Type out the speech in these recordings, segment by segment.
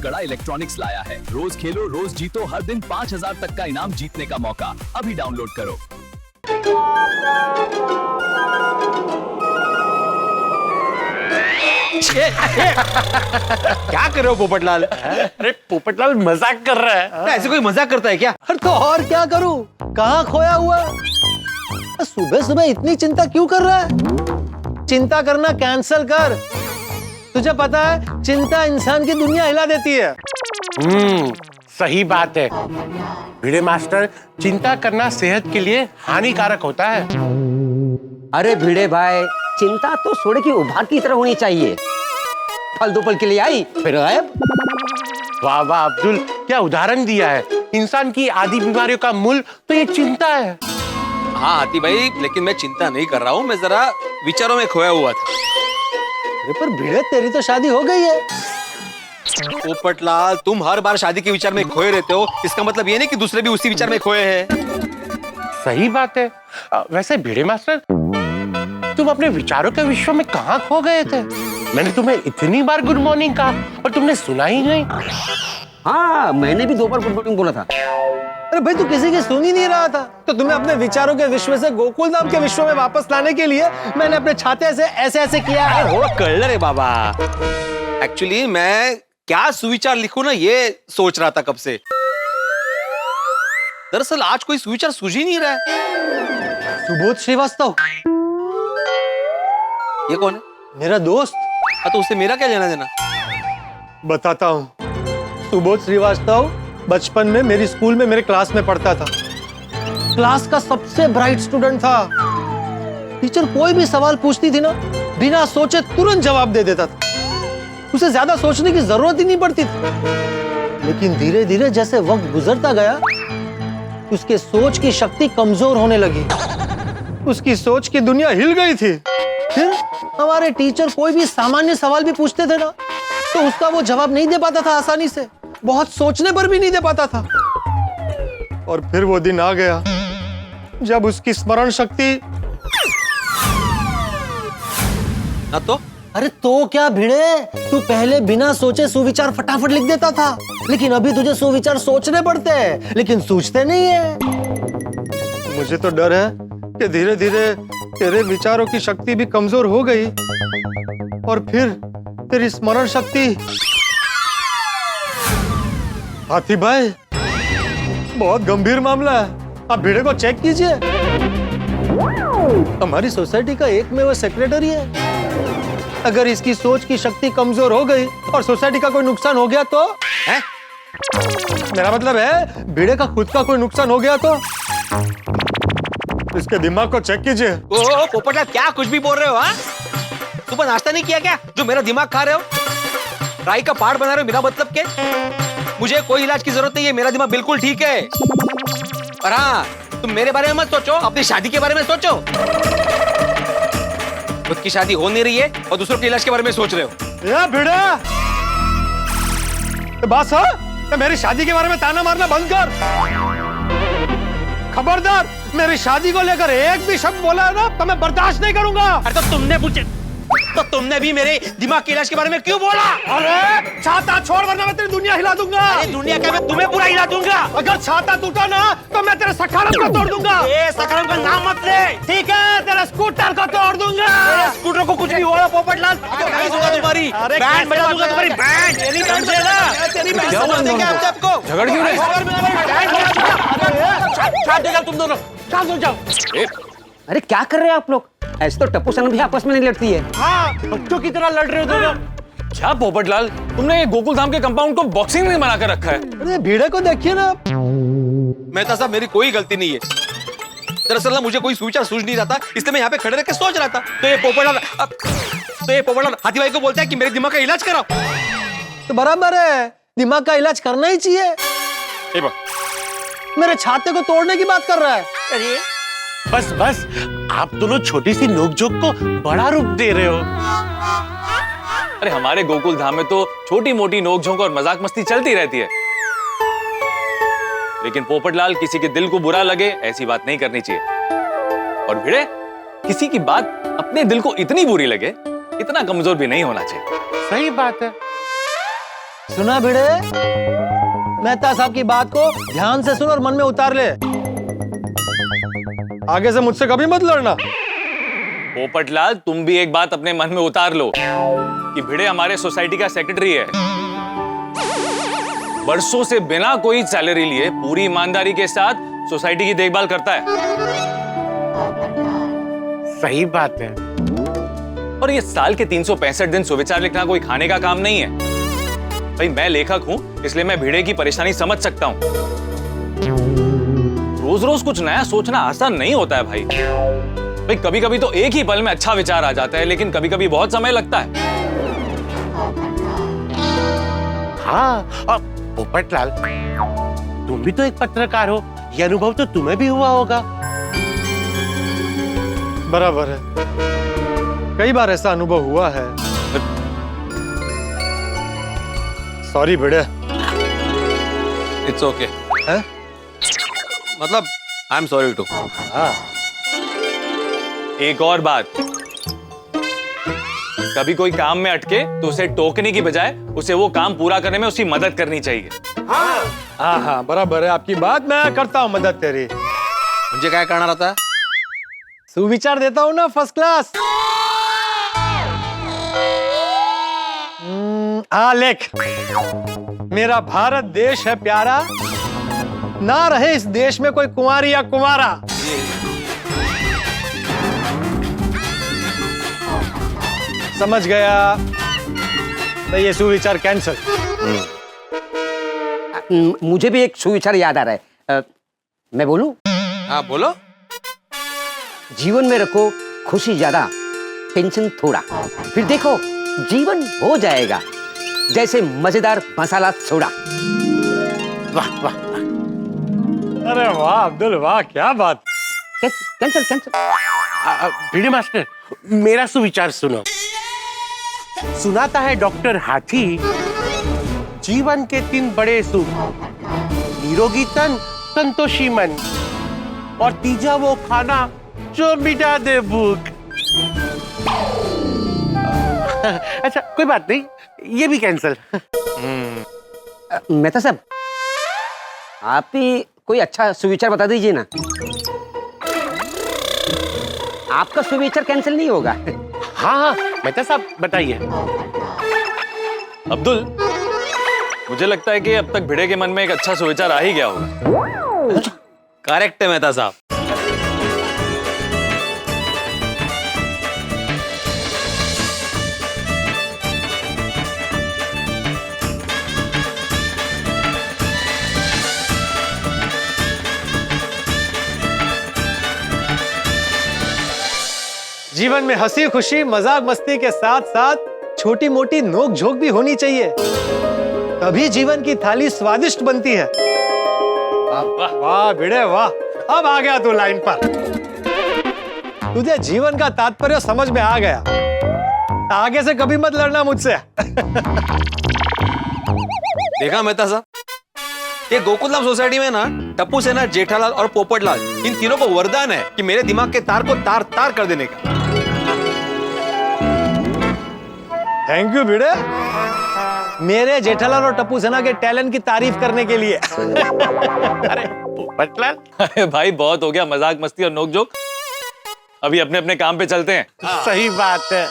गड़ा इलेक्ट्रॉनिक्स लाया है। रोज खेलो रोज जीतो, हर दिन 5,000 तक का इनाम जीतने का मौका। अभी डाउनलोड करो। क्या कर रहे हो पोपटलाल? अरे पोपटलाल मजाक कर रहा है। ऐसे कोई मजाक करता है क्या? अरे तो और क्या करूं? कहाँ खोया हुआ? सुबह सुबह इतनी चिंता क्यों कर रहा है? चिंता करना कैंसल कर। तुझे पता है चिंता इंसान की दुनिया हिला देती है। सही बात है भिड़े मास्टर, चिंता करना सेहत के लिए हानिकारक होता है। अरे भिड़े भाई, चिंता तो सोडे की उभार की तरह होनी चाहिए। फल दो पल के लिए आई फिर गायब। वाह वाह अब्दुल, क्या उदाहरण दिया है। इंसान की आदि बीमारियों का मूल तो ये चिंता है। हाँ हाथी भाई, लेकिन मैं चिंता नहीं कर रहा हूँ, मैं जरा विचारों में खोया हुआ था। अरे पर भिड़े, तेरी तो शादी हो गई है। पोपटलाल, तुम हर बार शादी के विचार में खोए रहते हो, इसका मतलब ये नहीं कि दूसरे भी उसी विचार में खोए हैं। सही बात है। वैसे भिड़े मास्टर, तुम अपने विचारों के विश्व में कहाँ खो गए थे? मैंने तुम्हें इतनी बार गुड मॉर्निंग कहा और तुमने सुना ही नहीं। हाँ, मैंने भी 2 बार गुड मॉर्निंग बोला था। अरे भाई, तू किसी की सुन ही नहीं रहा था। तो तुम्हें अपने विचारों के विश्व से गोकुल धाम के विश्व में वापस लाने के लिए मैंने अपने छाते से ऐसे ऐसे किया है। हो कलर है बाबा। एक्चुअली मैं क्या सुविचार लिखूं ना, ये सोच रहा था कब से। दरअसल आज कोई सुविचार सूझ ही नहीं रहा है। सुबोध श्रीवास्तव, ये कौन है? मेरा दोस्त। हाँ, तो उससे मेरा क्या लेना देना? बताता हूँ। सुबोध श्रीवास्तव बचपन में मेरी स्कूल में मेरे क्लास में पढ़ता था। क्लास का सबसे ब्राइट स्टूडेंट था। टीचर कोई भी सवाल पूछती थी ना, बिना सोचे तुरंत जवाब दे देता था। उसे ज्यादा सोचने की जरूरत ही नहीं पड़ती थी। लेकिन धीरे धीरे जैसे वक्त गुजरता गया, उसके सोच की शक्ति कमजोर होने लगी। उसकी सोच की दुनिया हिल गई थी। फिर हमारे टीचर कोई भी सामान्य सवाल भी पूछते थे ना, तो उसका वो जवाब नहीं दे पाता था आसानी से। बहुत सोचने पर भी नहीं दे पाता था। और फिर वो दिन आ गया जब उसकी स्मरण शक्ति। ना तो अरे तो क्या भिड़े, तू पहले बिना सोचे सुविचार फटाफट लिख देता था, लेकिन अभी तुझे सुविचार सोचने पड़ते हैं, लेकिन सूझते नहीं है। मुझे तो डर है कि धीरे धीरे तेरे विचारों की शक्ति भी कमजोर हो गई और फिर तेरी स्मरण शक्ति। हाथी भाई, बहुत गंभीर मामला है। आप भिड़े को चेक कीजिए। हमारी सोसाइटी का एकमेव सेक्रेटरी है। अगर इसकी सोच की शक्ति कमजोर हो गई और सोसाइटी का कोई नुकसान हो गया तो है? मेरा मतलब है भिड़े का खुद का कोई नुकसान हो गया तो इसके दिमाग को चेक कीजिए। ओह पोपटलाल, क्या कुछ भी बोल रहे हो? हाँ, सुबह नाश्ता नहीं किया क्या जो मेरा दिमाग खा रहे हो? राई का पहाड़ बना रहे हो बिना मतलब के। मुझे कोई इलाज की जरूरत नहीं है, मेरा दिमाग बिल्कुल ठीक है। और हाँ, तुम मेरे बारे में मत सोचो, अपनी शादी के बारे में सोचो। खुद की शादी हो नहीं रही है और दूसरों के इलाज के बारे में सोच रहे हो। या भिड़ा, बस हाँ, तो मेरी शादी के बारे में ताना मारना बंद कर। खबरदार, मेरी शादी को लेकर एक भी शब्द बोला है ना तो मैं बर्दाश्त नहीं करूंगा। अरे तो तुमने भी मेरे दिमाग के इलाज के बारे में क्यों बोला? अरे छाता छोड़, वरना मैं तेरी दुनिया हिला दूंगा। अरे दुनिया क्या, मैं तुम्हें पूरा हिला दूंगा। अगर छाता टूटा ना तो मैं तेरे सखारम को तोड़ दूंगा। ये सखारम का नाम मत ले। ठीक है, तेरे स्कूटर को तोड़ दूंगा। मेरे स्कूटर को कुछ भी हो रहा पोपटलाल, मैं दूंगा तुम्हारी बैंड बजा दूंगा, तुम्हारी बैंड। तेरी बैंड से ना, तेरी बैंड समझ देंगे आप सबको। झगड़ क्यों रहे? साथ देगा तुम दोनों, साथ हो जाओ। अरे क्या कर रहे हैं आप लोग? ऐसे तो टप्पू सन भी आपस में नहीं लड़ती है। हाँ, बच्चों की तरह लड़ रहे हो दोनों। क्या पोपटलाल, तुमने ये गोकुल धाम के कंपाउंड को बॉक्सिंग में बनाकर रखा है। अरे भिड़े को देखिए ना। मेहता साहब, मेरी कोई गलती नहीं है। दरअसल ना मुझे कोई सुविचार सूझ नहीं रहा था, इसलिए मैं यहाँ पे खड़े रह के सोच रहा था। तो ये पोपटलाल हाथी भाई को बोलता है कि मेरे दिमाग का इलाज कराओ। तो बराबर है, दिमाग का इलाज करना ही चाहिए। मेरे छाते को तोड़ने की बात कर रहा है। अरे बस बस, आप दोनों छोटी सी नोकझोंक को बड़ा रूप दे रहे हो। अरे हमारे गोकुल धाम में तो छोटी मोटी नोकझोंक और मजाक मस्ती चलती रहती है, लेकिन पोपटलाल किसी के दिल को बुरा लगे ऐसी बात नहीं करनी चाहिए। और भिड़े, किसी की बात अपने दिल को इतनी बुरी लगे इतना कमजोर भी नहीं होना चाहिए। सही बात है। सुना भिड़े, मेहता साहब की बात को ध्यान से सुन और मन में उतार ले। आगे से मुझसे कभी मत लड़ना। पोपटलाल, तुम भी एक बात अपने मन में उतार लो कि भिड़े हमारे सोसाइटी का सेक्रेटरी है। वर्षों से बिना कोई सैलरी लिए पूरी ईमानदारी के साथ सोसाइटी की देखभाल करता है। सही बात है। और ये साल के 365 दिन सुविचार लिखना कोई खाने का काम नहीं है भाई। मैं लेखक हूं, इसलिए मैं भिड़े की परेशानी समझ सकता हूं। रोज रोज कुछ नया सोचना आसान नहीं होता है भाई। भाई कभी कभी तो एक ही पल में अच्छा विचार आ जाता है, लेकिन कभी कभी बहुत समय लगता है। हाँ, और पोपटलाल, तुम भी तो एक पत्रकार हो, ये अनुभव तो तुम्हें भी हुआ होगा। बराबर है, कई बार ऐसा अनुभव हुआ है। Sorry Bhide. It's okay. मतलब आई एम सॉरी टू। एक और बात, कभी कोई काम में अटके तो उसे टोकने की बजाय उसे वो काम पूरा करने में उसकी मदद करनी चाहिए। हाँ हाँ बराबर है आपकी बात, मैं करता हूँ मदद तेरी। मुझे क्या करना रहता है? सुविचार देता हूँ ना, फर्स्ट क्लास। हाँ लेख, मेरा भारत देश है प्यारा, ना रहे इस देश में कोई कुंवारी या कुंवारा। समझ गया तो ये सुविचार कैंसल। मुझे भी एक सुविचार याद आ रहा है। मैं बोलूं? हाँ बोलो। जीवन में रखो खुशी ज्यादा, टेंशन थोड़ा, फिर देखो जीवन हो जाएगा जैसे मजेदार मसाला सोडा। वाह वाह। अरे वाह अब्दुल वाह, क्या बात। Cancel cancel. भिड़े मास्टर, मेरा सुविचार सुनो। सुनाता है डॉक्टर हाथी, जीवन के 3 बड़े सुख, निरोगी तन, संतोषी मन, और तीजा वो खाना जो मिटा दे भूख। अच्छा कोई बात नहीं, ये भी कैंसल। मेहता साहब, आप ही कोई अच्छा सुविचार बता दीजिए ना। आपका सुविचार कैंसिल नहीं होगा। हाँ हाँ मेहता साहब बताइए। अब्दुल, मुझे लगता है कि अब तक भिड़े के मन में एक अच्छा सुविचार आ ही गया होगा। करेक्ट है मेहता साहब। जीवन में हंसी खुशी मजाक मस्ती के साथ साथ छोटी मोटी नोक झोंक भी होनी चाहिए, तभी जीवन की थाली स्वादिष्ट बनती है। वाह वाह भिड़े वाह, अब आ गया तू लाइन पर। तुझे जीवन का तात्पर्य समझ में आ गया। आगे से कभी मत लड़ना मुझसे। देखा मेहता साहब, ये गोकुलधाम सोसाइटी में ना टप्पू सेना, जेठालाल और पोपटलाल, इन तीनों को वरदान है कि मेरे दिमाग के तार को तार तार कर देने का। थैंक यू भिड़े, मेरे जेठालाल और टप्पू सेना के टैलेंट की तारीफ करने के लिए। अरे पोपटलाल, अरे भाई बहुत हो गया मजाक मस्ती और नोकझोंक, अभी अपने अपने काम पे चलते हैं। सही बात है।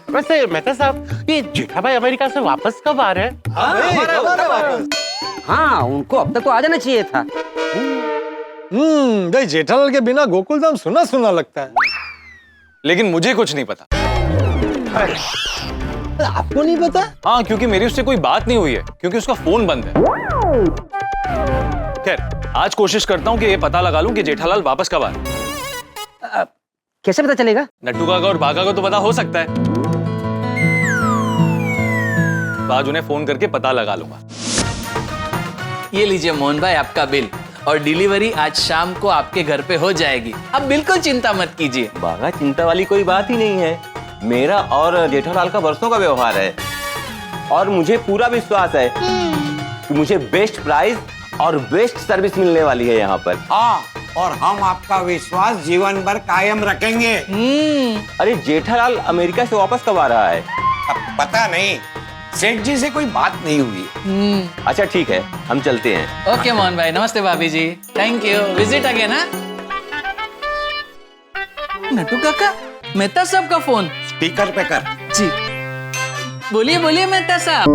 वैसे मेहता साहब, ये जेठा भाई अमेरिका से वापस कब आ रहे हैं? हाँ, उनको अब तक तो आ जाना चाहिए था। भाई जेठालाल के बिना गोकुलधाम सुना सुना लगता है। लेकिन मुझे कुछ नहीं पता। आपको नहीं पता? हाँ, क्योंकि मेरी उससे कोई बात नहीं हुई है, क्योंकि उसका फोन बंद है। खैर, आज कोशिश करता हूँ कि ये पता लगा लूं कि जेठालाल वापस कब आ रहे हैं। कैसे पता चलेगा? नट्टू काका और बाका को तो पता हो सकता है, तो आज उन्हें फोन करके पता लगा लूंगा। ये लीजिए मोहन भाई आपका बिल, और डिलीवरी आज शाम को आपके घर पे हो जाएगी। आप बिल्कुल चिंता मत कीजिए। बागा, चिंता वाली कोई बात ही नहीं है। मेरा और जेठालाल का वर्षों का व्यवहार है, और मुझे पूरा विश्वास है कि मुझे बेस्ट प्राइस और बेस्ट सर्विस मिलने वाली है यहाँ पर। हाँ, और हम आपका विश्वास जीवन भर कायम रखेंगे। अरे जेठालाल अमेरिका से वापस कब आ रहा है? अब पता नहीं, सेठ जी से कोई बात नहीं हुई। अच्छा ठीक है, हम चलते हैं। ओके मोहन भाई, नमस्ते भाभी जी, थैंक यू, विजिट अगेन। ना नटू काका, मेहता साहब का फोन। स्पीकर पे कर। जी बोलिए बोलिए मेहता साहब।